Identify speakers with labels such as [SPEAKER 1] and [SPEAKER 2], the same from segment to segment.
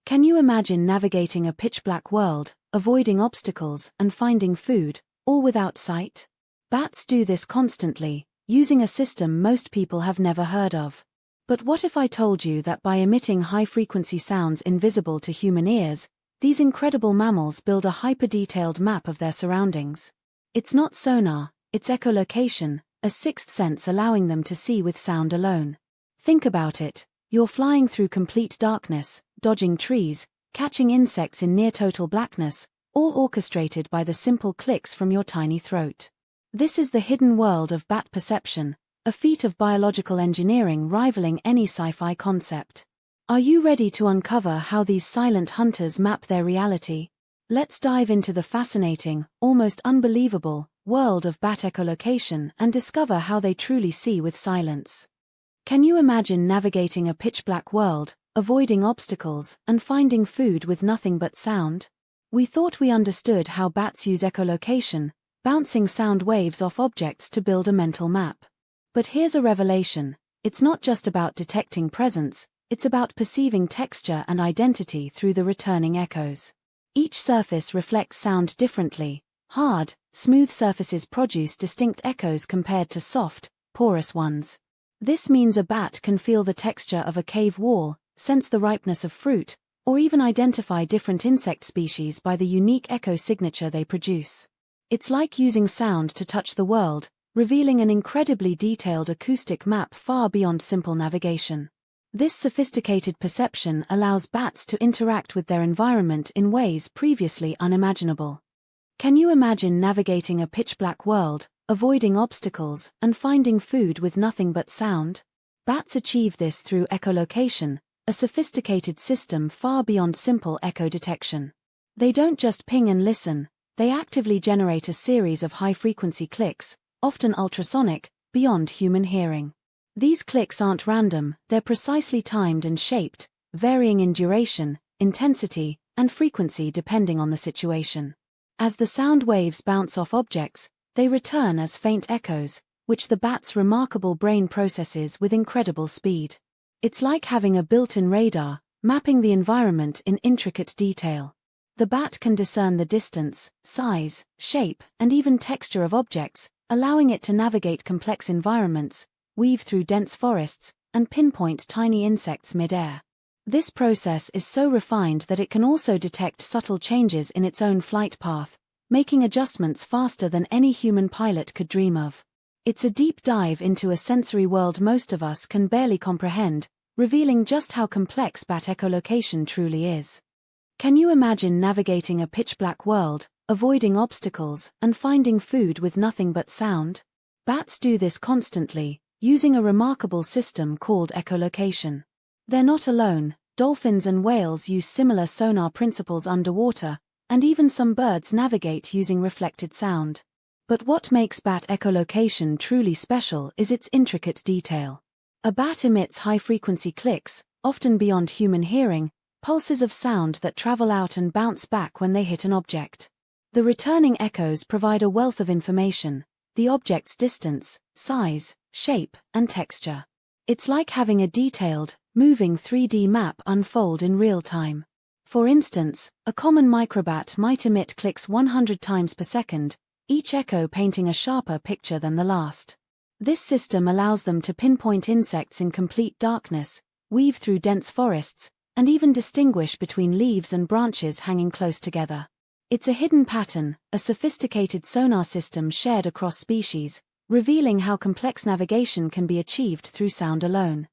[SPEAKER 1] Can you imagine navigating a pitch-black world, avoiding obstacles and finding food, all without sight? Bats do this constantly, using a system most people have never heard of. But what if I told you that by emitting high-frequency sounds invisible to human ears, these incredible mammals build a hyper-detailed map of their surroundings? It's not sonar, it's echolocation, a sixth sense allowing them to see with sound alone. Think about it. You're flying through complete darkness, dodging trees, catching insects in near-total blackness, all orchestrated by the simple clicks from your tiny throat. This is the hidden world of bat perception, a feat of biological engineering rivaling any sci-fi concept. Are you ready to uncover how these silent hunters map their reality? Let's dive into the fascinating, almost unbelievable, world of bat echolocation and discover how they truly see with silence. Can you imagine navigating a pitch-black world, avoiding obstacles, and finding food with nothing but sound? We thought we understood how bats use echolocation, bouncing sound waves off objects to build a mental map. But here's a revelation: it's not just about detecting presence, it's about perceiving texture and identity through the returning echoes. Each surface reflects sound differently. Hard, smooth surfaces produce distinct echoes compared to soft, porous ones. This means a bat can feel the texture of a cave wall, sense the ripeness of fruit, or even identify different insect species by the unique echo signature they produce. It's like using sound to touch the world, revealing an incredibly detailed acoustic map far beyond simple navigation. This sophisticated perception allows bats to interact with their environment in ways previously unimaginable. Can you imagine navigating a pitch-black world, avoiding obstacles, and finding food with nothing but sound? Bats achieve this through echolocation, a sophisticated system far beyond simple echo detection. They don't just ping and listen, they actively generate a series of high-frequency clicks, often ultrasonic, beyond human hearing. These clicks aren't random, they're precisely timed and shaped, varying in duration, intensity, and frequency depending on the situation. As the sound waves bounce off objects, they return as faint echoes, which the bat's remarkable brain processes with incredible speed. It's like having a built-in radar, mapping the environment in intricate detail. The bat can discern the distance, size, shape, and even texture of objects, allowing it to navigate complex environments, weave through dense forests, and pinpoint tiny insects mid-air. This process is so refined that it can also detect subtle changes in its own flight path, making adjustments faster than any human pilot could dream of. It's a deep dive into a sensory world most of us can barely comprehend, revealing just how complex bat echolocation truly is. Can you imagine navigating a pitch-black world, avoiding obstacles, and finding food with nothing but sound? Bats do this constantly, using a remarkable system called echolocation. They're not alone. Dolphins and whales use similar sonar principles underwater, and even some birds navigate using reflected sound. But what makes bat echolocation truly special is its intricate detail. A bat emits high-frequency clicks, often beyond human hearing, pulses of sound that travel out and bounce back when they hit an object. The returning echoes provide a wealth of information: the object's distance, size, shape, and texture. It's like having a detailed, moving 3D map unfold in real time. For instance, a common microbat might emit clicks 100 times per second, each echo painting a sharper picture than the last. This system allows them to pinpoint insects in complete darkness, weave through dense forests, and even distinguish between leaves and branches hanging close together. It's a hidden pattern, a sophisticated sonar system shared across species, revealing how complex navigation can be achieved through sound alone.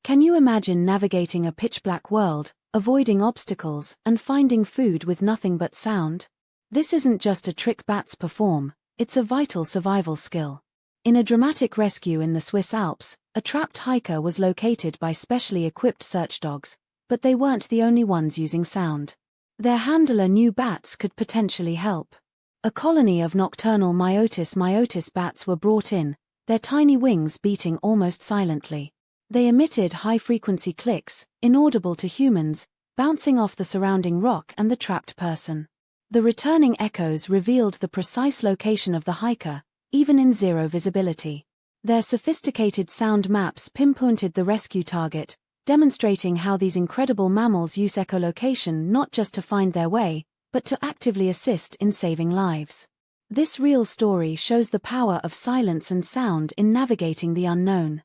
[SPEAKER 1] Can you imagine navigating a pitch-black world, avoiding obstacles, and finding food with nothing but sound? This isn't just a trick bats perform, it's a vital survival skill. In a dramatic rescue in the Swiss Alps, a trapped hiker was located by specially equipped search dogs, but they weren't the only ones using sound. Their handler knew bats could potentially help. A colony of nocturnal Myotis bats were brought in, their tiny wings beating almost silently. They emitted high-frequency clicks, inaudible to humans, bouncing off the surrounding rock and the trapped person. The returning echoes revealed the precise location of the hiker, even in zero visibility. Their sophisticated sound maps pinpointed the rescue target, demonstrating how these incredible mammals use echolocation not just to find their way, but to actively assist in saving lives. This real story shows the power of silence and sound in navigating the unknown.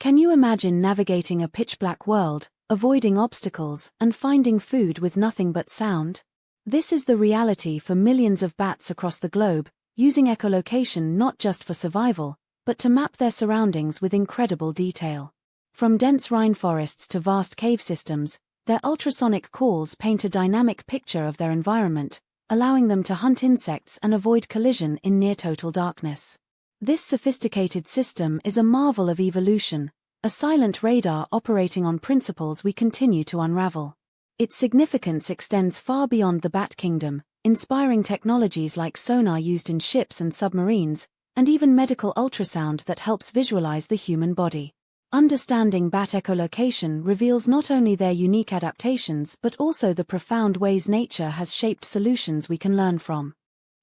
[SPEAKER 1] Can you imagine navigating a pitch-black world, avoiding obstacles, and finding food with nothing but sound? This is the reality for millions of bats across the globe, using echolocation not just for survival, but to map their surroundings with incredible detail. From dense rainforests to vast cave systems, their ultrasonic calls paint a dynamic picture of their environment, allowing them to hunt insects and avoid collision in near-total darkness. This sophisticated system is a marvel of evolution, a silent radar operating on principles we continue to unravel. Its significance extends far beyond the bat kingdom, inspiring technologies like sonar used in ships and submarines, and even medical ultrasound that helps visualize the human body. Understanding bat echolocation reveals not only their unique adaptations but also the profound ways nature has shaped solutions we can learn from.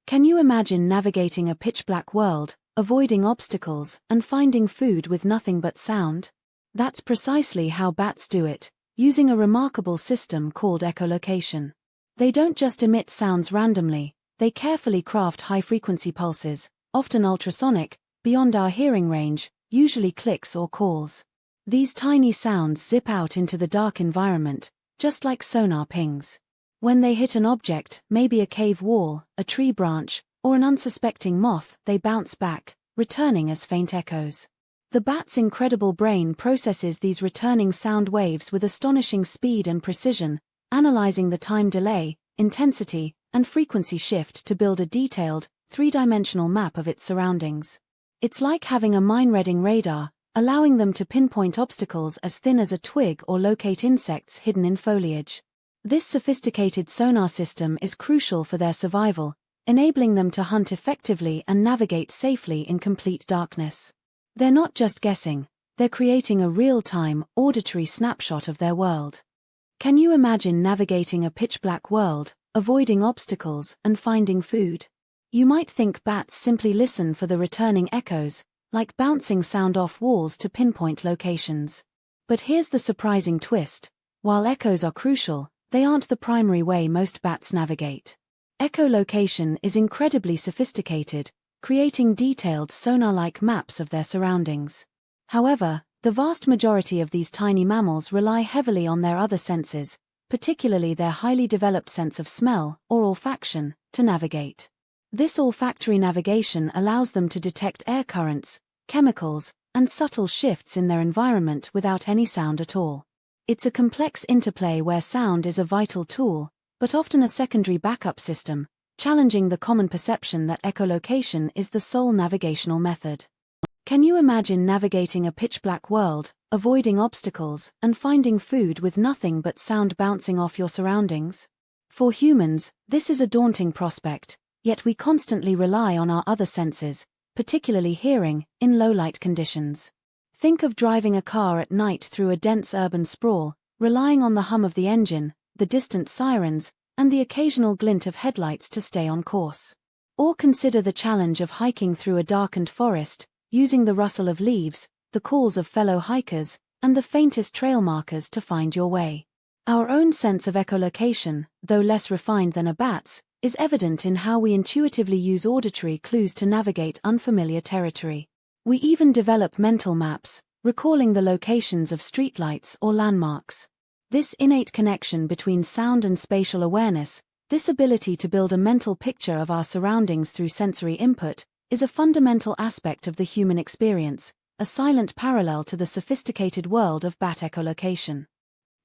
[SPEAKER 1] Can you imagine navigating a pitch-black world, avoiding obstacles, and finding food with nothing but sound? That's precisely how bats do it, using a remarkable system called echolocation. They don't just emit sounds randomly, they carefully craft high-frequency pulses, often ultrasonic, beyond our hearing range, usually clicks or calls. These tiny sounds zip out into the dark environment, just like sonar pings. When they hit an object, maybe a cave wall, a tree branch, or an unsuspecting moth, they bounce back, returning as faint echoes. The bat's incredible brain processes these returning sound waves with astonishing speed and precision, analyzing the time delay, intensity, and frequency shift to build a detailed, three-dimensional map of its surroundings. It's like having a mind-reading radar, allowing them to pinpoint obstacles as thin as a twig or locate insects hidden in foliage. This sophisticated sonar system is crucial for their survival, enabling them to hunt effectively and navigate safely in complete darkness. They're not just guessing, they're creating a real-time, auditory snapshot of their world. Can you imagine navigating a pitch-black world, avoiding obstacles, and finding food? You might think bats simply listen for the returning echoes, like bouncing sound off walls to pinpoint locations. But here's the surprising twist. While echoes are crucial, they aren't the primary way most bats navigate. Echolocation is incredibly sophisticated, creating detailed sonar-like maps of their surroundings. However, the vast majority of these tiny mammals rely heavily on their other senses, particularly their highly developed sense of smell, or olfaction, to navigate. This olfactory navigation allows them to detect air currents, chemicals, and subtle shifts in their environment without any sound at all. It's a complex interplay where sound is a vital tool, but often a secondary backup system, challenging the common perception that echolocation is the sole navigational method. Can you imagine navigating a pitch-black world, avoiding obstacles, and finding food with nothing but sound bouncing off your surroundings? For humans, this is a daunting prospect. Yet we constantly rely on our other senses, particularly hearing, in low-light conditions. Think of driving a car at night through a dense urban sprawl, relying on the hum of the engine, the distant sirens, and the occasional glint of headlights to stay on course. Or consider the challenge of hiking through a darkened forest, using the rustle of leaves, the calls of fellow hikers, and the faintest trail markers to find your way. Our own sense of echolocation, though less refined than a bat's, is evident in how we intuitively use auditory clues to navigate unfamiliar territory. We even develop mental maps, recalling the locations of streetlights or landmarks. This innate connection between sound and spatial awareness, this ability to build a mental picture of our surroundings through sensory input, is a fundamental aspect of the human experience, a silent parallel to the sophisticated world of bat echolocation.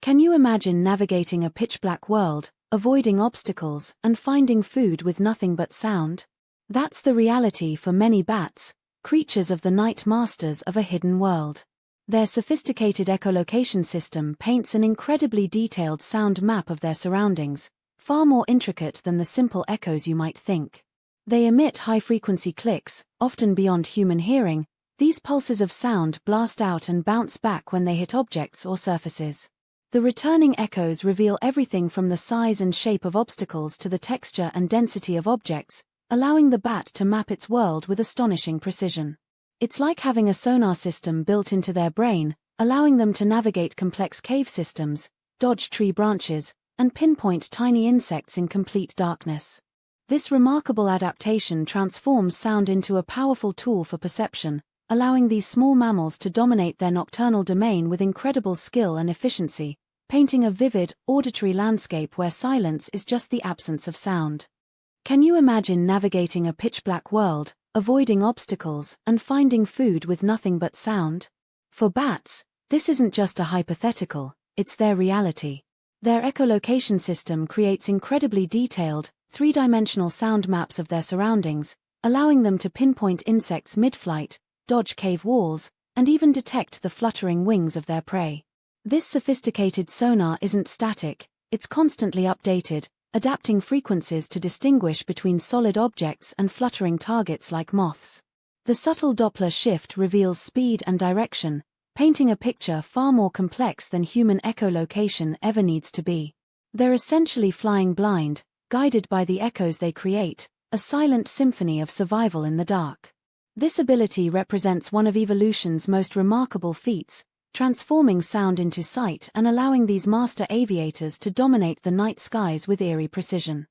[SPEAKER 1] Can you imagine navigating a pitch-black world, avoiding obstacles, and finding food with nothing but sound? That's the reality for many bats, creatures of the night, masters of a hidden world. Their sophisticated echolocation system paints an incredibly detailed sound map of their surroundings, far more intricate than the simple echoes you might think. They emit high-frequency clicks, often beyond human hearing. These pulses of sound blast out and bounce back when they hit objects or surfaces. The returning echoes reveal everything from the size and shape of obstacles to the texture and density of objects, allowing the bat to map its world with astonishing precision. It's like having a sonar system built into their brain, allowing them to navigate complex cave systems, dodge tree branches, and pinpoint tiny insects in complete darkness. This remarkable adaptation transforms sound into a powerful tool for perception, allowing these small mammals to dominate their nocturnal domain with incredible skill and efficiency, painting a vivid, auditory landscape where silence is just the absence of sound. Can you imagine navigating a pitch-black world, avoiding obstacles, and finding food with nothing but sound? For bats, this isn't just a hypothetical, it's their reality. Their echolocation system creates incredibly detailed, three-dimensional sound maps of their surroundings, allowing them to pinpoint insects mid-flight, dodge cave walls, and even detect the fluttering wings of their prey. This sophisticated sonar isn't static, it's constantly updated, adapting frequencies to distinguish between solid objects and fluttering targets like moths. The subtle Doppler shift reveals speed and direction, painting a picture far more complex than human echolocation ever needs to be. They're essentially flying blind, guided by the echoes they create, a silent symphony of survival in the dark. This ability represents one of evolution's most remarkable feats, transforming sound into sight and allowing these master aviators to dominate the night skies with eerie precision.